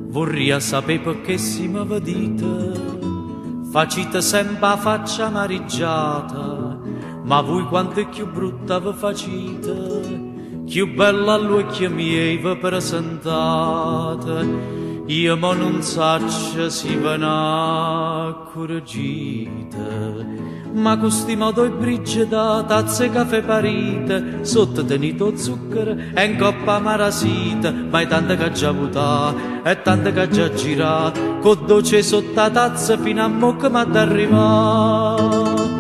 Vorrei sapere perché si mi vedete, facite sempre la faccia amareggiata, ma voi quanto è più brutta vi facite, più bella all'occhio miei vi presentate. Io ma non saccio si ve n'accorgite, ma questi modo e brigida, tazze caffè parite, sotto tenito zucchero e in coppa marasita, ma è tanta che già avuta, è tanta che già girata, con dolce sotto la tazza fino a mo' che m'ha d'arrivare.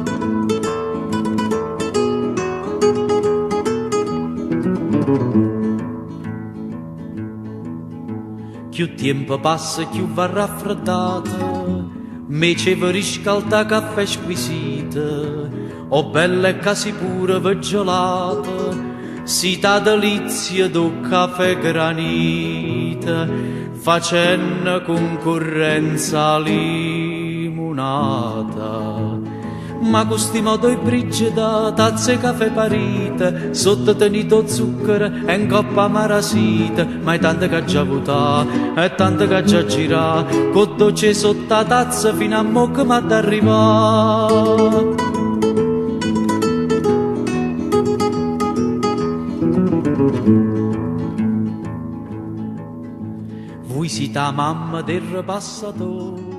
Più tempo passa, più va raffreddata, mece vi riscalda caffè squisita, o bella e casi pure veggelata, si ta delizia do caffè granita, facendo concorrenza limonata. Ma questi modo e brigida, tazze caffè parite, sotto tenito zucchero e in coppa marasita, ma è tanta che già avuta, è tanta che già gira, con dolce sotto la tazza fino a mo' che m'ha d'arrivare. Voi siete la mamma del ripassatore,